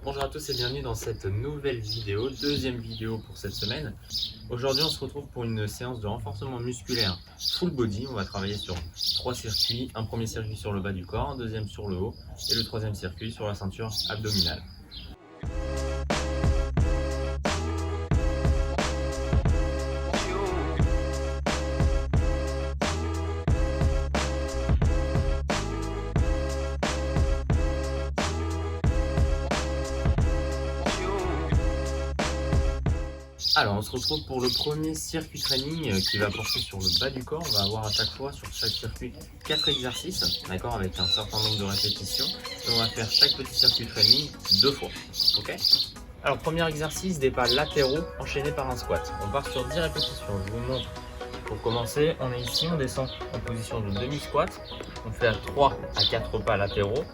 Bonjour à tous et bienvenue dans cette nouvelle vidéo, deuxième vidéo pour cette semaine. Aujourd'hui on se retrouve pour une séance de renforcement musculaire full body. On va travailler sur 3 circuits, un premier circuit sur le bas du corps, un deuxième sur le haut et le troisième circuit sur la ceinture abdominale. Alors on se retrouve pour le premier circuit training qui va porter sur le bas du corps. On va avoir à chaque fois sur chaque circuit 4 exercices, d'accord, avec un certain nombre de répétitions. Et on va faire chaque petit circuit training 2 fois, ok. Alors premier exercice, des pas latéraux enchaînés par un squat. On part sur 10 répétitions, je vous montre. Pour commencer, on est ici, on descend en position de demi-squat. On fait à 3 à 4 pas latéraux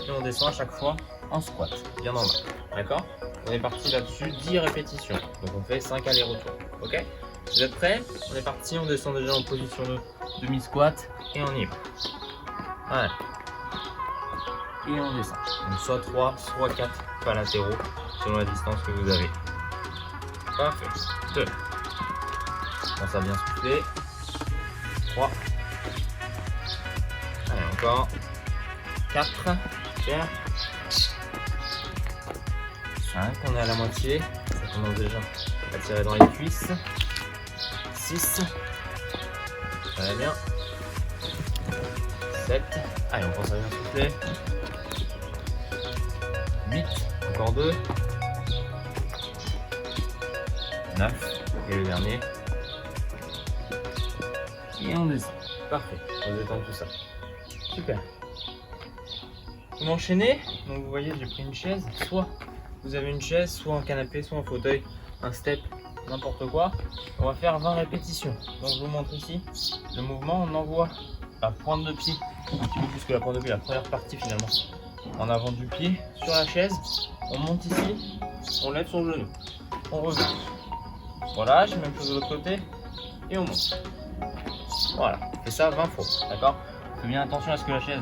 et on descend à chaque fois en squat, bien normal, d'accord. On est parti là-dessus, 10 répétitions. Donc on fait 5 allers-retours. Ok? Vous êtes prêts? On est parti, on descend déjà en position de demi-squat et on y va. Voilà. Et on descend. Donc soit 3, soit 4 pas latéraux selon la distance que vous avez. Parfait. 2. Pense à bien souffler. 3. Allez, encore. 4. Super. 5, on est à la moitié, ça commence déjà à tirer dans les cuisses. 6, ça va bien. 7, allez on pense à bien souffler. 8, encore 2. 9, et le dernier. Et on descend. Parfait, on détend tout ça. Super. On enchaîne, donc vous voyez j'ai pris une chaise, soit vous avez une chaise, soit un canapé, soit un fauteuil, un step, n'importe quoi. On va faire 20 répétitions. Donc je vous montre ici le mouvement. On envoie la pointe de pied, un petit peu plus que la pointe de pied, la première partie finalement, en avant du pied sur la chaise. On monte ici, on lève son genou, on revient. Voilà, j'ai même chose de l'autre côté et on monte. Voilà, on fait ça 20 fois, d'accord. Faites bien attention à ce que la chaise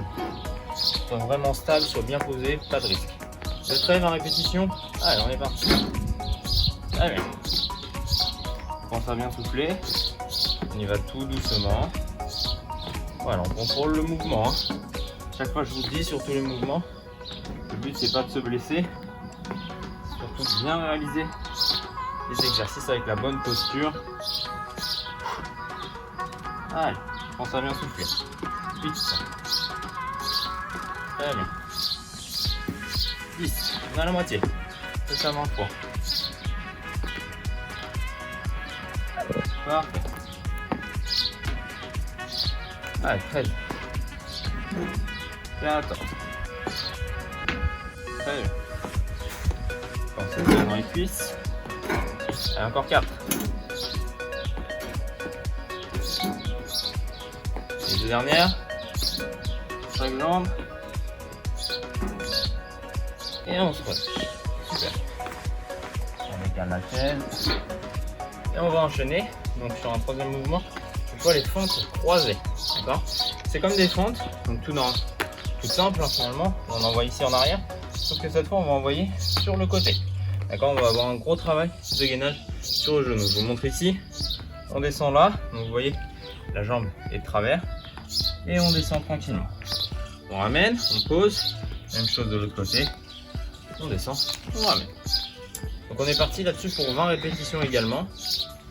soit vraiment stable, soit bien posée, pas de risque. Vous êtes prêts, 20 répétitions? Allez, on est parti. Allez. Pense à bien souffler. On y va tout doucement. Voilà, on contrôle le mouvement. Chaque fois, je vous dis sur tous les mouvements, le but c'est pas de se blesser, c'est surtout de bien réaliser les exercices avec la bonne posture. Allez, pense à bien souffler. 8. Allez. 10, on est à la moitié. C'est ça 20 fois. Parfait. Allez, 13. 14. Très bien. Pensez bien dans les cuisses. Allez, encore 4. Les deux dernières. Chaque jambe. Et on se relâche. Super. On décale la chaise. Et on va enchaîner. Donc sur un troisième mouvement, on voit les fentes croisées. D'accord? C'est comme des fentes. Donc tout simple finalement. On envoie ici en arrière. Sauf que cette fois on va envoyer sur le côté. D'accord? On va avoir un gros travail de gainage sur le genou. Je vous montre ici. On descend là. Donc vous voyez, la jambe est de travers. Et on descend tranquillement. On ramène, on pose. Même chose de l'autre côté. On descend, on ramène. Donc on est parti là-dessus pour 20 répétitions également,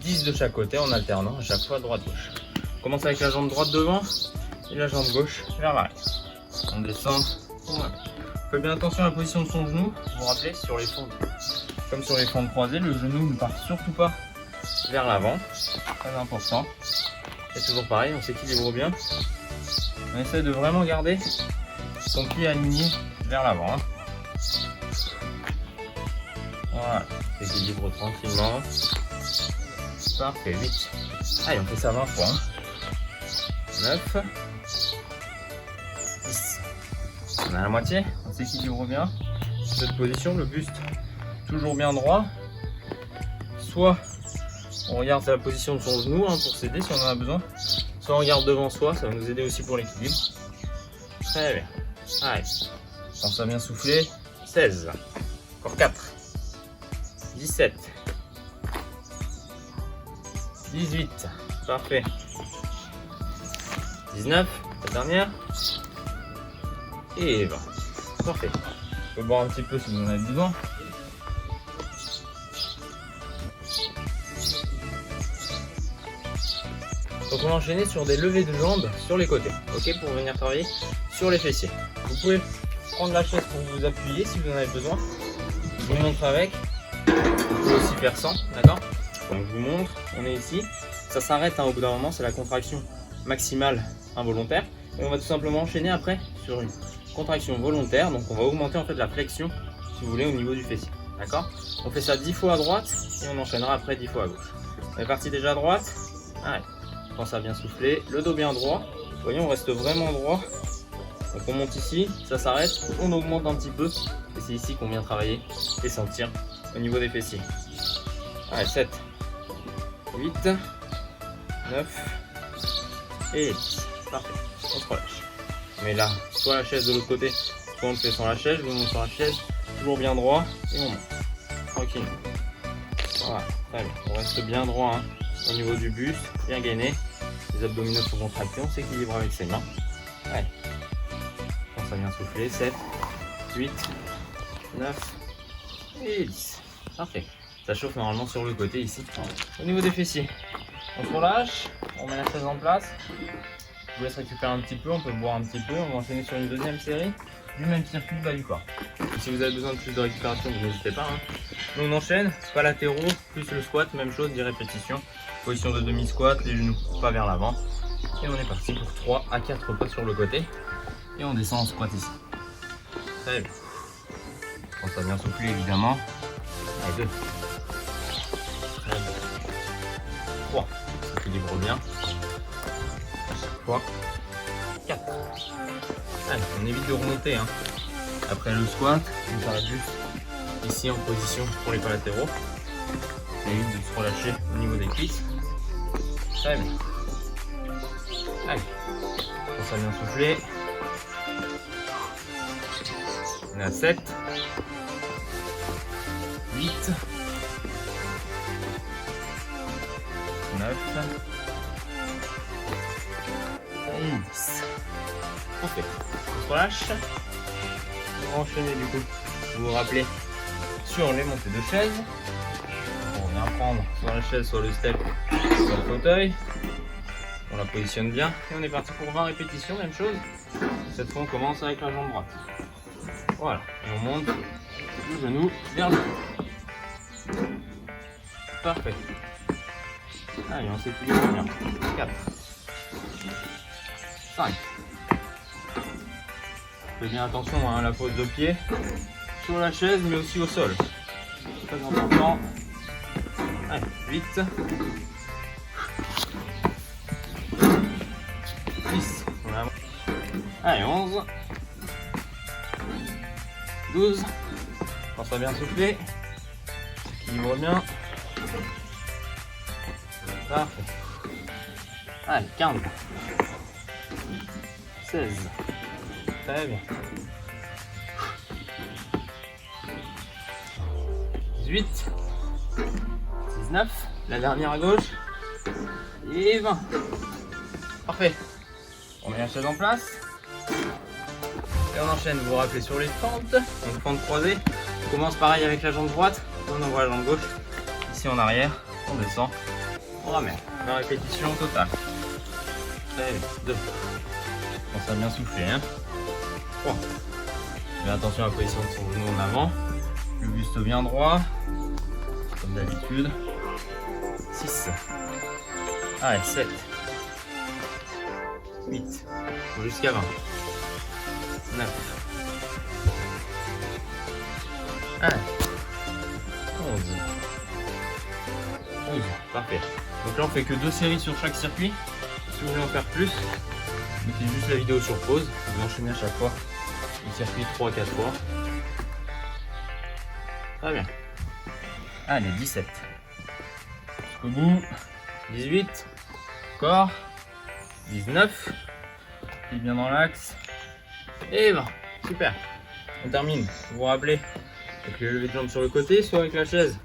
10 de chaque côté en alternant à chaque fois droite-gauche. On commence avec la jambe droite devant et la jambe gauche vers l'arrière. On descend, on ramène. Faites bien attention à la position de son genou. Vous vous rappelez, sur les fentes, comme sur les fentes croisées, le genou ne part surtout pas vers l'avant. Très important. Et toujours pareil, on s'équilibre bien. On essaie de vraiment garder son pied aligné vers l'avant. Voilà, équilibre tranquillement. Parfait, 8. Allez, on fait ça 20 fois. 9. 10. On est à la moitié, on s'équilibre bien. Cette position, le buste toujours bien droit. Soit on regarde la position de son genou pour s'aider si on en a besoin. Soit on regarde devant soi, ça va nous aider aussi pour l'équilibre. Très bien. Allez, pense à bien souffler. 16. Encore 4. 17. 18. Parfait. 19. La dernière. Et 20. Parfait. On peut boire un petit peu si vous en avez besoin. Donc on va enchaîner sur des levées de jambes sur les côtés, ok, pour venir travailler sur les fessiers. Vous pouvez prendre la chaise pour vous appuyer si vous en avez besoin. Je vous montre avec. Vous pouvez aussi faire sans, d'accord? Donc je vous montre, on est ici. Ça s'arrête au bout d'un moment, c'est la contraction maximale involontaire. Et on va tout simplement enchaîner après sur une contraction volontaire. Donc on va augmenter en fait la flexion, si vous voulez, au niveau du fessier, d'accord? On fait ça 10 fois à droite et on enchaînera après 10 fois à gauche. On est parti déjà à droite. Allez. Pense à bien souffler, le dos bien droit. Vous voyez, on reste vraiment droit. Donc on monte ici, ça s'arrête, on augmente un petit peu. Et c'est ici qu'on vient travailler et sentir au niveau des fessiers. Allez, 7, 8, 9 et 10. Parfait, on se relâche. Mais là, soit la chaise de l'autre côté, soit on le fait sans la chaise. Je vous monte sur la chaise, toujours bien droit et on monte. Tranquille. Voilà, très bien. On reste bien droit, hein. Au niveau du buste, bien gainé, les abdominaux sont contractés, on s'équilibre avec ses mains. Allez, je pense à bien souffler, 7, 8, 9 et 10. Parfait, ça chauffe normalement sur le côté ici. Au niveau des fessiers, on se relâche, on met la chaise en place. Je vous laisse récupérer un petit peu, on peut boire un petit peu, on va enchaîner sur une deuxième série du même circuit bas du corps. Et si vous avez besoin de plus de récupération, vous n'hésitez pas, hein. Nous on enchaîne, pas latéraux, plus le squat, même chose, 10 répétitions. Position de demi-squat, les genoux pas vers l'avant. Et on est parti pour 3 à 4 pas sur le côté. Et on descend en squat ici. Très bien. On pense à bien souffler évidemment. Allez, 2. Très bien. 3. On s'équilibre bien. À chaque fois. 4. Allez, on évite de remonter, hein. Après le squat, on s'arrête juste ici en position pour les pas latéraux. On évite de se relâcher au niveau des cuisses. Très bien. Allez, on s'est bien soufflé. On est à 7, 8, 9 et 10. Parfait. On se relâche. On va enchaîner du coup. Vous vous rappelez sur les montées de chaise. On vient prendre soit la chaise, soit le step, soit le fauteuil. On la positionne bien et on est parti pour 20 répétitions, même chose. Cette fois on commence avec la jambe droite. Voilà, et on monte le genou vers le haut. Parfait. Allez, on s'équilibre bien. 4, 5. Faites bien attention à la pose de pied sur la chaise mais aussi au sol. Très important. Allez, 8. 10. Allez, 11. 12. Pense à bien souffler. Équilibre bien. Parfait. Allez, 15. 16. Très bien. 18. 19. La dernière à gauche. Et 20. Parfait. On met la chaise en place. Et on enchaîne, vous vous rappelez, sur les fentes. Donc fente croisée. On commence pareil avec la jambe droite. On envoie la jambe gauche. Ici en arrière. On descend. On ramène. 20 répétitions au total. Très bien. 2. On s'est bien soufflé. Hein. 3. Fais attention à la position de son genou en avant. Le buste bien droit. Comme d'habitude. 6. Allez, 7. 8. Jusqu'à 20. 9. Allez. 11. 12. Parfait. Donc là on fait que 2 séries sur chaque circuit. Si vous voulez en faire plus, mettez juste la vidéo sur pause. Vous enchaînez à chaque fois le circuit 3 à 4 fois. Très bien. Allez, 17. Jusqu'au bout. 18. Encore. 19. Et bien dans l'axe. Et 20. Super. On termine. Vous vous rappelez avec le lever de jambe sur le côté, soit avec la chaise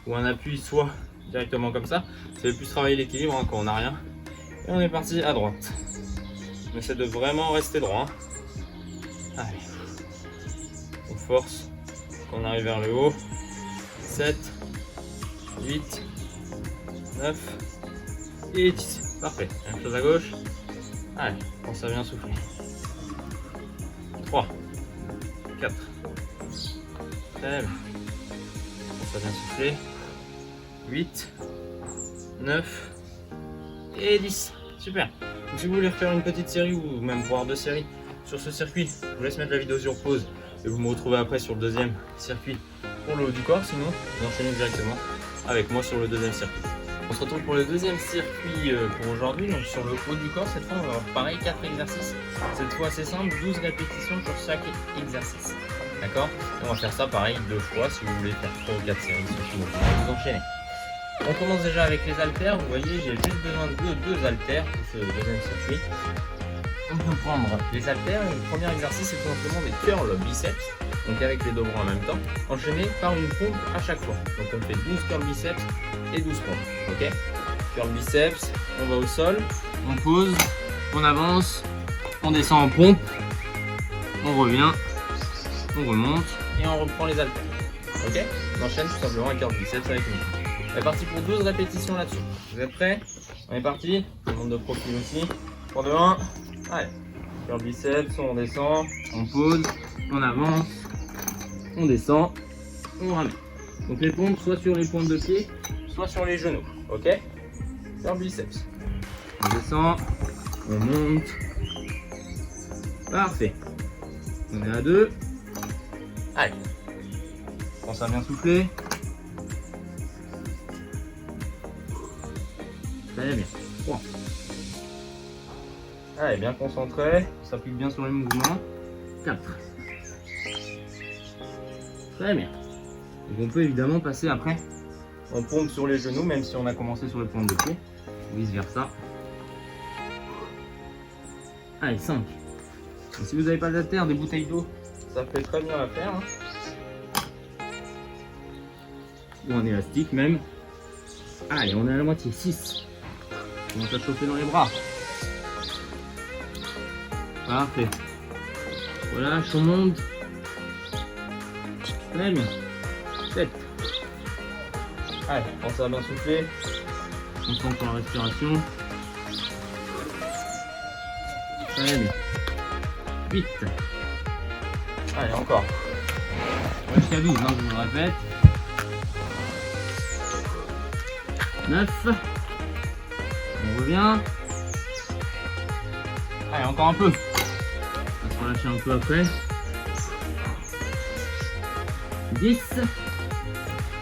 ou un appui, soit directement comme ça. Ça fait plus travailler l'équilibre hein, quand on n'a rien. Et on est parti à droite. On essaie de vraiment rester droit. Allez. On force quand on arrive vers le haut. 7, 8, 9 et 10. Parfait. Même chose à gauche. Allez, pense à bien souffler. 3, 4. Très bien. Pense à bien souffler. 8, 9 et 10. Super. Donc, si vous voulez refaire une petite série ou même voire 2 séries sur ce circuit, je vous laisse mettre la vidéo sur pause et vous me retrouvez après sur le deuxième circuit pour le haut du corps. Sinon, vous enchaînez directement avec moi sur le deuxième circuit. On se retrouve pour le deuxième circuit pour aujourd'hui. Donc sur le haut du corps, cette fois, on va avoir pareil 4 exercices. Cette fois, c'est simple, 12 répétitions sur chaque exercice. D'accord? On va faire ça pareil 2 fois si vous voulez faire 3 ou 4 séries sur tout le monde. Vous enchaînez. On commence déjà avec les haltères. Vous voyez, j'ai juste besoin de 2 haltères pour ce deuxième circuit. On peut prendre les haltères et le premier exercice c'est tout simplement des curls biceps, donc avec les deux bras en même temps, enchaînés par une pompe à chaque fois. Donc on fait 12 curls biceps et 12 pompes. Ok, curl biceps, on va au sol, on pose, on avance, on descend en pompe, on revient, on remonte et on reprend les haltères. Ok, on enchaîne tout simplement un curl biceps avec une pompe. On est parti pour 12 répétitions là-dessus. Vous êtes prêts? On est parti, on monte de profil aussi. 3, 2, 1. Allez, curl biceps, on descend, on pose, on avance, on descend, on ramène. Donc les pompes soit sur les pointes de pied, soit sur les genoux. Ok, curl biceps. On descend, on monte. Parfait. On est à 2. Allez, pense à bien souffler. Très bien. 3. Allez, bien concentré, on s'appuie bien sur les mouvements. 4. Très bien. Donc on peut évidemment passer après en pompe sur les genoux, même si on a commencé sur les pointes de pied, vice versa. Allez, 5. Et si vous n'avez pas d'haltères, des bouteilles d'eau, ça fait très bien l'affaire. Hein. Ou un élastique même. Allez, on est à la moitié. 6. On commence à chauffer dans les bras. Parfait. Relâche, on monte. Très bien. 7. Allez, pense à bien souffler. On sent pour la respiration. Très bien. 8. Allez, encore. On va jusqu'à 12, hein, je vous le répète. 9. On revient. Allez, encore un peu. On va se relâcher un peu après. 10.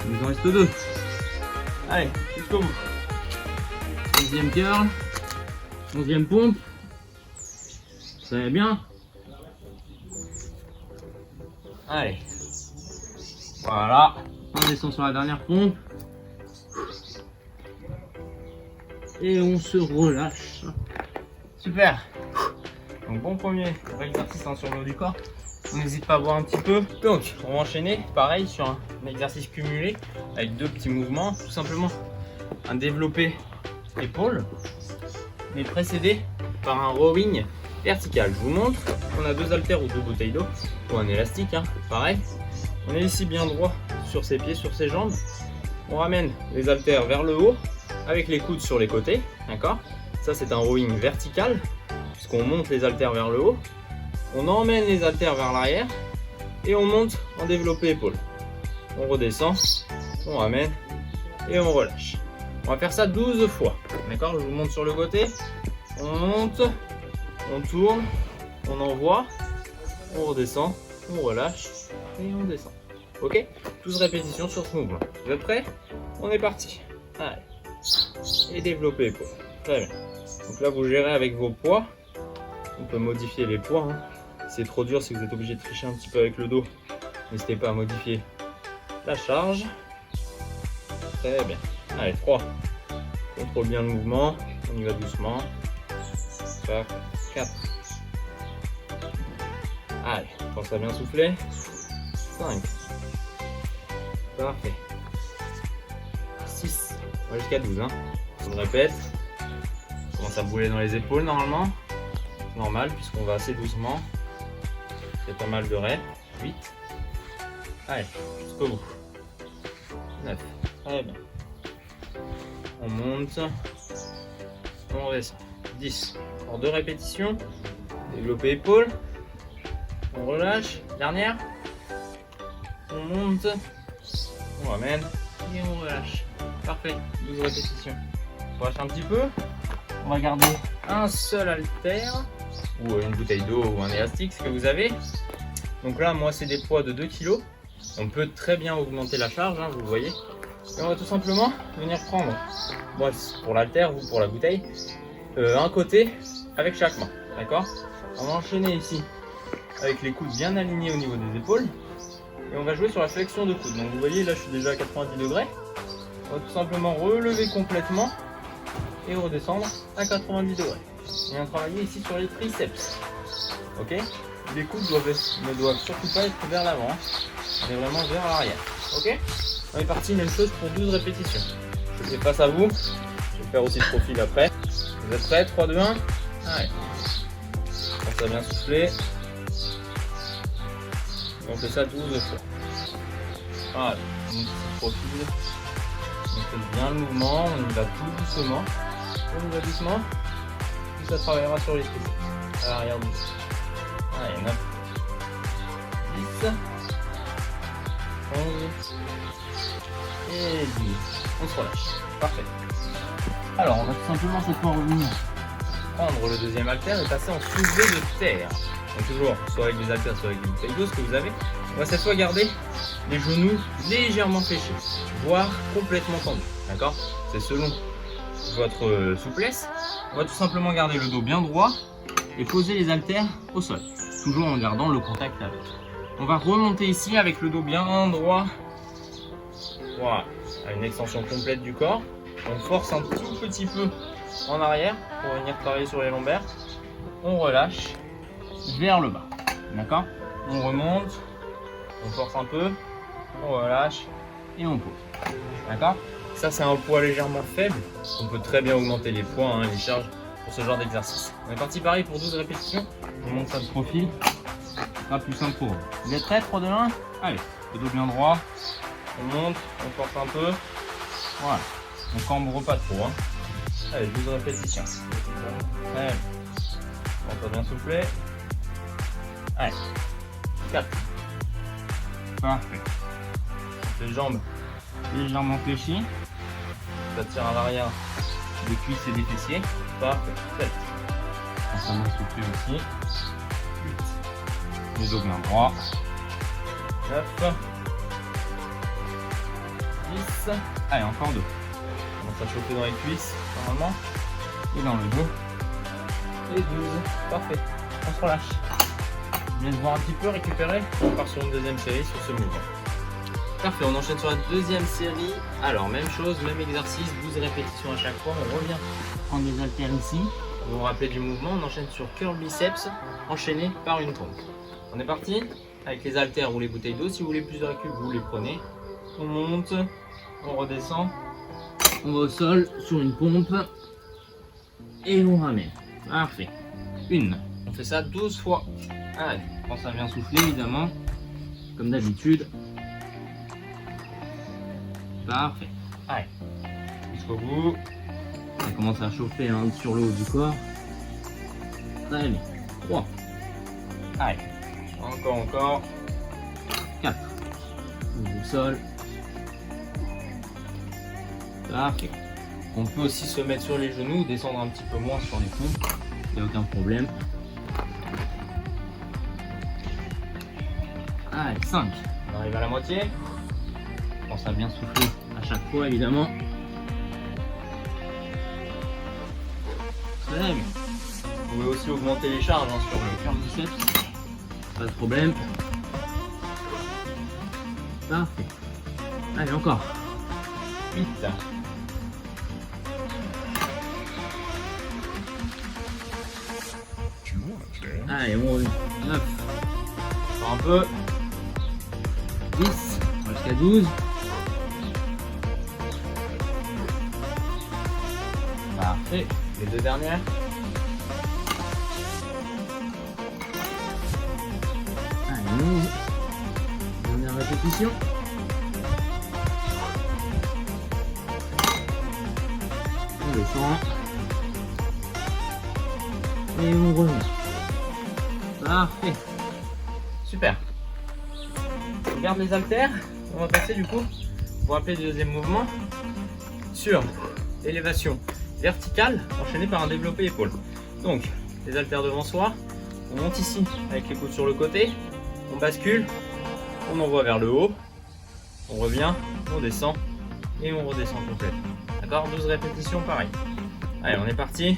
Il nous en reste 2. Allez, jusqu'au bout. 11e curl. 11e pompe. Ça va bien. Allez. Voilà. On descend sur la dernière pompe. Et on se relâche. Super. Donc bon premier exercice hein, sur le haut du corps. On n'hésite pas à voir un petit peu. Donc on va enchaîner pareil sur un exercice cumulé avec 2 petits mouvements. Tout simplement un développé épaule, mais précédé par un rowing vertical. Je vous montre. On a 2 haltères ou 2 bouteilles d'eau ou un élastique. Hein, pareil. On est ici bien droit sur ses pieds, sur ses jambes. On ramène les haltères vers le haut avec les coudes sur les côtés. D'accord. Ça c'est un rowing vertical. On monte les haltères vers le haut, on emmène les haltères vers l'arrière et on monte en développé épaule. On redescend, on ramène et on relâche. On va faire ça 12 fois. D'accord, je vous monte sur le côté. On monte, on tourne, on envoie, on redescend, on relâche et on descend. Ok, 12 répétitions sur ce mouvement. Vous êtes prêts? On est parti. Allez. Et développé épaule. Très bien. Donc là, vous gérez avec vos poids. On peut modifier les poids. Hein. Si c'est trop dur, si vous êtes obligé de tricher un petit peu avec le dos, n'hésitez pas à modifier la charge. Très bien. Allez, 3. Contrôle bien le mouvement. On y va doucement. 4. Allez, pense à bien souffler. 5. Parfait. 6. On va jusqu'à 12. Hein. On le répète. On commence à brûler dans les épaules normalement. Normal puisqu'on va assez doucement. C'est pas mal de reps. 8. Allez, jusqu'au bout. 9. Très bien. On monte. On redescend. 10. Encore 2 répétitions. Développer épaules. On relâche. Dernière. On monte. On ramène. Et on relâche. Parfait. 12 répétitions. On relâche un petit peu. On va garder un seul haltère. Ou une bouteille d'eau ou un élastique, ce que vous avez. Donc là, moi, c'est des poids de 2 kg. On peut très bien augmenter la charge, hein, vous le voyez. Et on va tout simplement venir prendre, moi pour l'haltère, vous pour la bouteille, un côté avec chaque main. D'accord? On va enchaîner ici avec les coudes bien alignés au niveau des épaules. Et on va jouer sur la flexion de coude. Donc vous voyez, là je suis déjà à 90 degrés. On va tout simplement relever complètement et redescendre à 90 degrés. Et on va travailler ici sur les triceps. Ok? Les coudes ne doivent surtout pas être vers l'avant. Hein. On est vraiment vers l'arrière. Ok? On est parti, même chose pour 12 répétitions. Je fais face à vous. Je vais faire aussi le profil après. Vous êtes prêts? 3, 2, 1. Allez. On va bien souffler. On fait ça 12 fois. Voilà. On monte le profil. On fait bien le mouvement. On y va tout doucement. On y va doucement. Puis ça travaillera sur les triceps. À l'arrière du dos. Allez, 9. 10. 11 et 12. On se relâche. Parfait. Alors, on va tout simplement cette fois revenir prendre le deuxième haltère et passer en soulevé de terre. Donc toujours, soit avec des haltères, soit avec des bouteilles d'eau, ce que vous avez. On va cette fois garder les genoux légèrement fléchis, voire complètement tendus. D'accord? C'est selon votre souplesse. On va tout simplement garder le dos bien droit et poser les haltères au sol. Toujours en gardant le contact avec. On va remonter ici avec le dos bien droit. Voilà, à une extension complète du corps. On force un tout petit peu en arrière pour venir travailler sur les lombaires. On relâche vers le bas. D'accord? On remonte, on force un peu, on relâche et on pose. D'accord? Ça, c'est un poids légèrement faible. On peut très bien augmenter les poids, hein, les charges pour ce genre d'exercice. On est parti pareil pour 12 répétitions. On monte ça de profil. Ce sera plus simple pour vous. Vous êtes prêts? 3, 2, 1. Allez, le dos bien droit. On monte, on force un peu. Voilà. On cambre pas trop. Hein. Allez, 12 répétitions. Allez. On va bien souffler. Allez. 4. Parfait. Les jambes légèrement fléchies. Ça tire à l'arrière des cuisses et des fessiers. Parfait. 7. On va souffler aussi. 8. Le dos bien droit. 9. 10. Allez, encore 2. On va chauffer dans les cuisses, normalement. Et dans le dos. Et 12. Parfait. On se relâche. Je laisse voir un petit peu, récupérer. On part sur une deuxième série sur ce mouvement. Parfait, on enchaîne sur la deuxième série. Alors, même chose, même exercice, 12 répétitions à chaque fois. On revient prendre les haltères ici. Vous vous rappelez du mouvement, on enchaîne sur curl biceps, enchaîné par une pompe. On est parti avec les haltères ou les bouteilles d'eau. Si vous voulez plus de recul, vous les prenez. On monte, on redescend, on va au sol sur une pompe et on ramène. Parfait. Une. On fait ça 12 fois. Allez, quand ça vient souffler, évidemment, comme d'habitude. Parfait. Allez, jusqu'au bout. Ça commence à chauffer hein, sur le haut du corps. Très bien. 3. Allez, encore. 4. Au sol. Parfait. On peut aussi se mettre sur les genoux, descendre un petit peu moins sur les pompes. Il n'y a aucun problème. Allez, 5. On arrive à la moitié. On pense à bien souffler à chaque fois, évidemment. Très bien. Vous pouvez aussi augmenter les charges hein, sur le curl biceps. Pas de problème. Parfait. Allez, encore. 8. Allez, on revient. 9. Encore un peu. 10. Jusqu'à 12. Et les deux dernières. Allez, 11. Dernière répétition. On descend. Et on revient. Parfait. Super. On garde les haltères. On va passer du coup, pour rappeler le deuxième mouvement, sur élévation verticale enchaînée par un développé épaule. Donc, les haltères devant soi, on monte ici avec les coudes sur le côté, on bascule, on envoie vers le haut, on revient, on descend et on redescend complète. D'accord, 12 répétitions pareil. Allez, on est parti.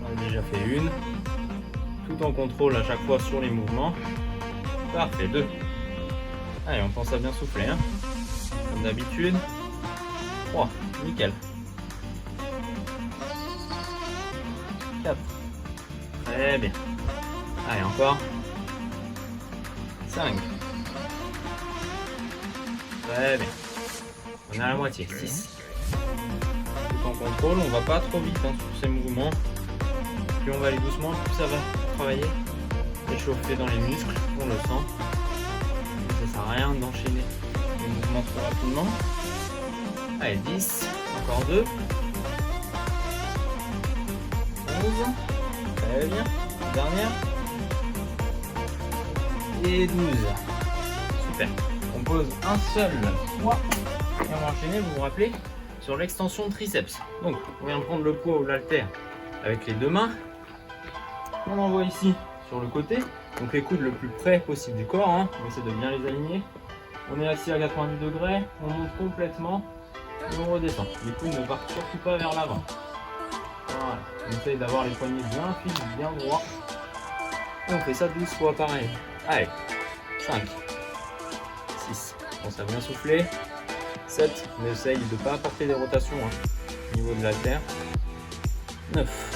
On a déjà fait une. Tout en contrôle à chaque fois sur les mouvements. Parfait, 2. Allez, on pense à bien souffler, hein. Comme d'habitude. 3, nickel. 4. Très bien. Allez, encore. 5. Très bien. On est à la moitié. 6. Tout en contrôle, on va pas trop vite hein, sur ces mouvements. Plus on va aller doucement, plus ça va travailler. Échauffer dans les muscles, on le sent. Donc ça sert à rien d'enchaîner les mouvements trop rapidement. Allez, 10. Encore 2. 11. Très bien. Dernière. Et 12. Super. On pose un seul poids et on va enchaîner, vous vous rappelez, sur l'extension de triceps. Donc, on vient prendre le poids ou l'haltère avec les deux mains. On envoie ici sur le côté. Donc les coudes le plus près possible du corps. Hein. On essaie de bien les aligner. On est assis à 90 degrés. On monte complètement et on redescend. Les coudes ne partent surtout pas vers l'avant. Voilà. On essaye d'avoir les poignets bien fixes, bien droits. Et on fait ça 12 fois pareil. Allez. 5. 6. On pense à bien souffler. 7. On essaye de ne pas apporter des rotations hein, au niveau de l'haltère. 9.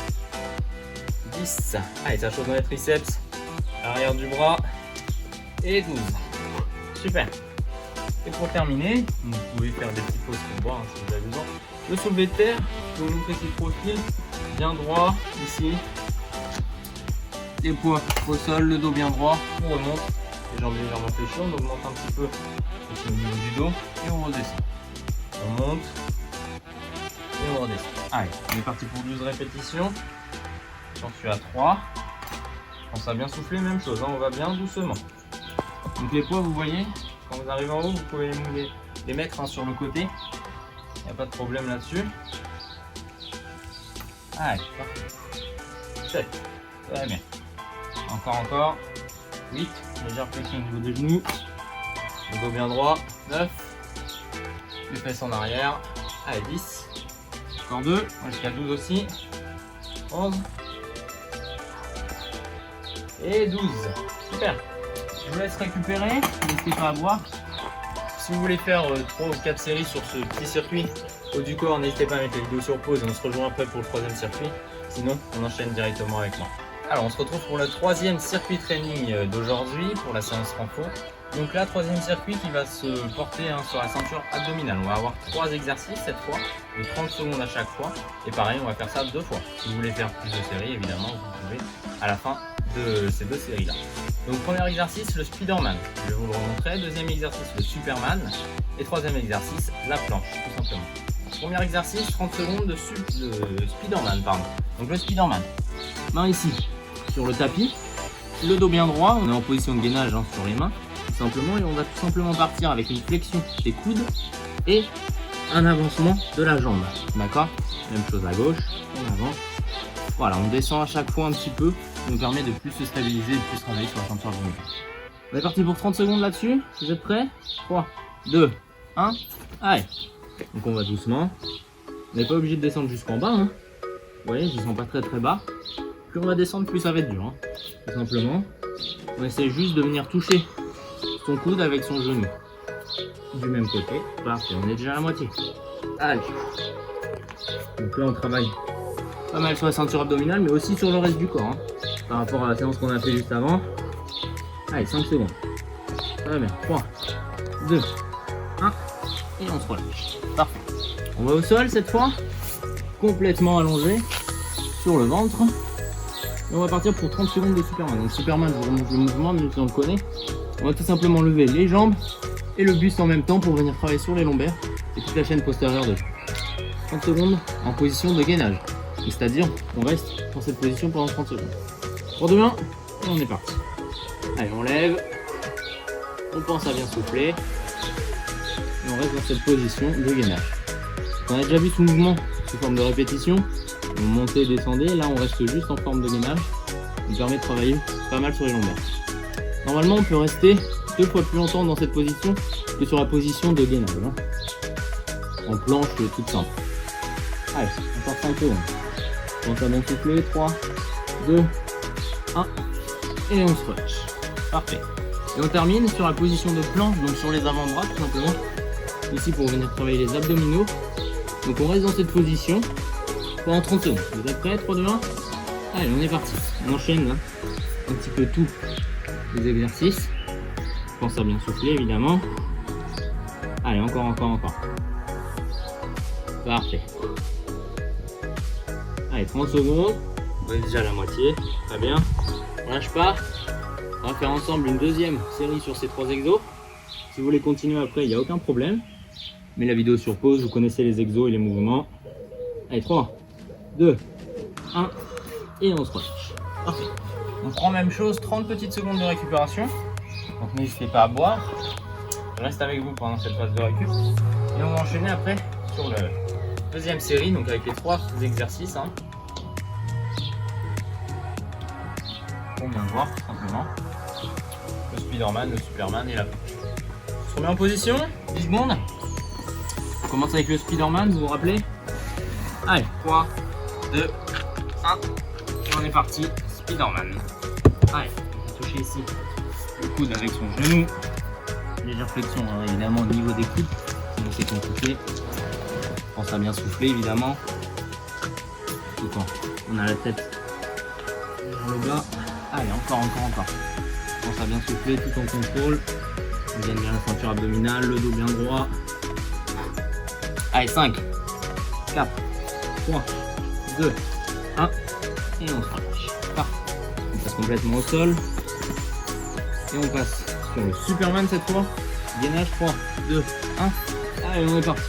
10. Allez, ça chauffe dans les triceps. L'arrière du bras. Et 12. Super. Et pour terminer, vous pouvez faire des petites pauses pour boire hein, si vous avez besoin. Le soulevé de terre, je vais vous montrer le profil. Bien droit, ici. Les poids au sol, le dos bien droit. On remonte. Les jambes légèrement fléchies, on augmente un petit peu au niveau du dos. Et on redescend. On monte. Et on redescend. Allez, on est parti pour 12 répétitions. J'en suis à 3. Je pense à bien souffler, même chose. Hein, on va bien doucement. Donc les poids, vous voyez, quand vous arrivez en haut, vous pouvez les mettre hein, sur le côté. Il n'y a pas de problème là-dessus. Allez, parfait. 7. Très bien. Encore. 8. Légère flexion au niveau des genoux. Le dos bien droit. 9. Les fesses en arrière. Allez, 10. Encore 2. Jusqu'à 12 aussi. 11. Et 12. Super. Je vous laisse récupérer. N'hésitez pas à boire. Si vous voulez faire 3 ou 4 séries sur ce petit circuit haut du corps, n'hésitez pas à mettre la vidéo sur pause et on se rejoint après pour le 3e circuit. Sinon, on enchaîne directement avec moi. Alors, on se retrouve pour le 3e circuit training d'aujourd'hui, pour la séance renfort. Donc là, 3e circuit qui va se porter hein, sur la ceinture abdominale. On va avoir 3 exercices cette fois, de 30 secondes à chaque fois. Et pareil, on va faire ça 2 fois. Si vous voulez faire plus de séries, évidemment, vous pouvez à la fin de ces 2 séries-là. Donc, premier exercice, le Spiderman. Je vais vous le remontrer. 2e exercice, le Superman. Et 3e exercice, la planche, tout simplement. Premier exercice, 30 secondes de Spiderman, pardon. Donc le Spiderman. Main ici, sur le tapis. Le dos bien droit, on est en position de gainage hein, sur les mains. Tout simplement, et on va tout simplement partir avec une flexion des coudes et un avancement de la jambe. D'accord? Même chose à gauche, on avance. Voilà, on descend à chaque fois un petit peu, qui nous permet de plus se stabiliser et de plus travailler sur la ceinture abdominale. On est parti pour 30 secondes là-dessus. Vous êtes prêts? 3, 2, 1, allez. Donc on va doucement. On n'est pas obligé de descendre jusqu'en bas. Hein. Vous voyez, je ne descends pas très très bas. Plus on va descendre, plus ça va être dur. Hein. Tout simplement. On essaie juste de venir toucher son coude avec son genou. Du même côté. Parfait, on est déjà à la moitié. Allez. Donc là on travaille pas mal sur la ceinture abdominale, mais aussi sur le reste du corps. Hein. Par rapport à la séance qu'on a fait juste avant. Allez, 5 secondes. Très bien. 3, 2, 1. Et on se relâche. Parfait. On va au sol cette fois. complètement allongé sur le ventre. Et on va partir pour 30 secondes de Superman. Donc Superman, je remonte le mouvement, même si on le connaît. On va tout simplement lever les jambes et le buste en même temps pour venir travailler sur les lombaires et toute la chaîne postérieure de 30 secondes en position de gainage. C'est-à-dire qu'on reste dans cette position pendant 30 secondes. Pour demain, et on est parti. Allez, on lève. On pense à bien souffler. Et on reste dans cette position de gainage. On a déjà vu ce mouvement sous forme de répétition. On montait, descendait. Là, on reste juste en forme de gainage. Ça nous permet de travailler pas mal sur les lombaires. Normalement, on peut rester 2 fois plus longtemps dans cette position que sur la position de gainage. En planche toute simple. Allez, encore 5 secondes. On va bien souffler. 3, 2, 1. Et on se relâche. Parfait. Et on termine sur la position de planche, donc sur les avant-bras tout simplement. Ici pour venir travailler les abdominaux. Donc on reste dans cette position pendant 30 secondes. Vous êtes prêts? 3, 2, 1. Allez, on est parti. On enchaîne là un petit peu tous les exercices. Pense à bien souffler évidemment. Allez, encore. Parfait. Allez, 30 secondes. On est déjà à la moitié. Très bien. On lâche pas. On va faire ensemble une deuxième série sur ces 3 exos. Si vous voulez continuer après, il n'y a aucun problème. Mais la vidéo sur pause, vous connaissez les exos et les mouvements. Allez, 3, 2, 1. Et on se relâche. Parfait. On prend même chose, 30 petites secondes de récupération. Donc n'hésitez pas à boire. Je reste avec vous pendant cette phase de récup. Et on va enchaîner après sur la deuxième série, donc avec les 3 exercices. On vient de voir tout simplement. Le Spider-Man, le Superman et la planche. On se remet en position, 10 secondes. On commence avec le Spider-Man, vous vous rappelez? Allez, 3, 2, 1. Et on est parti, Spider-Man. Allez, on va toucher ici le coude avec son genou. Légère flexion, évidemment, au niveau des coudes. Sinon c'est compliqué. Pense à bien souffler, évidemment. Tout quand on a la tête vers le bas. Allez, encore. Pense à bien souffler tout en contrôle. On gagne bien la ceinture abdominale, le dos bien droit. Allez, 5, 4, 3, 2, 1. Et on se relâche. Parfait. On passe complètement au sol. Et on passe sur le Superman cette fois. Gainage, 3, 2, 1. Allez, on est parti.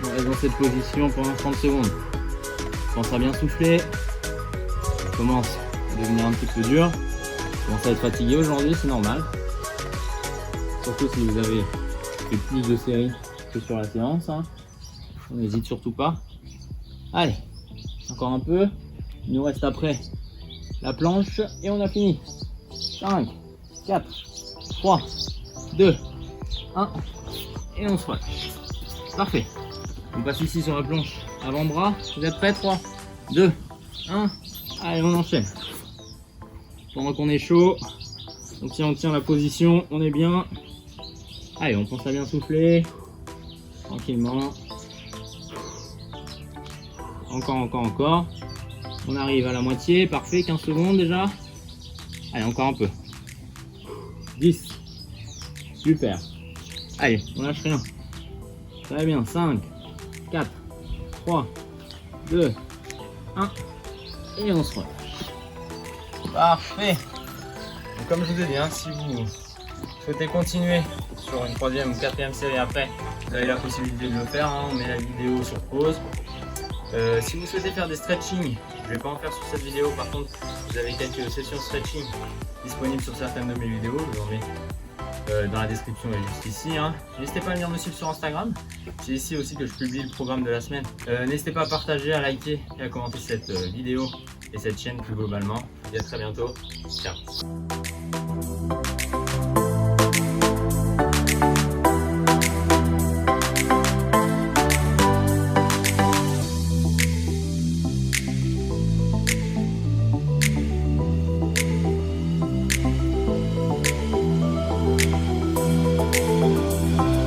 On reste dans cette position pendant 30 secondes. Pense à bien souffler. Ça commence à devenir un petit peu dur. On commence à être fatigué aujourd'hui, c'est normal. Surtout si vous avez fait plus de séries que sur la séance. On n'hésite surtout pas. Allez, encore un peu. Il nous reste après la planche et on a fini. 5, 4, 3, 2, 1. Et on se relâche. Parfait. On passe ici sur la planche avant-bras. Vous êtes prêts? 3, 2, 1. Allez, on enchaîne. Pendant qu'on est chaud, on tient la position, on est bien. Allez, on pense à bien souffler. Tranquillement. Encore. On arrive à la moitié. Parfait, 15 secondes déjà. Allez, encore un peu. 10. Super. Allez, on lâche rien. Très bien, 5, 4, 3, 2, 1. Et on se relâche. Parfait. Donc, comme je vous ai dit, si vous souhaitez continuer sur une 3e ou 4e série après, vous avez la possibilité de le faire. On met la vidéo sur pause. Si vous souhaitez faire des stretching, je ne vais pas en faire sur cette vidéo. Par contre, vous avez quelques sessions stretching disponibles sur certaines de mes vidéos. Je vous en mets dans la description et juste ici. N'hésitez pas à venir me suivre sur Instagram. C'est ici aussi que je publie le programme de la semaine. N'hésitez pas à partager, à liker et à commenter cette vidéo et cette chaîne plus globalement. Je vous dis à très bientôt. Ciao.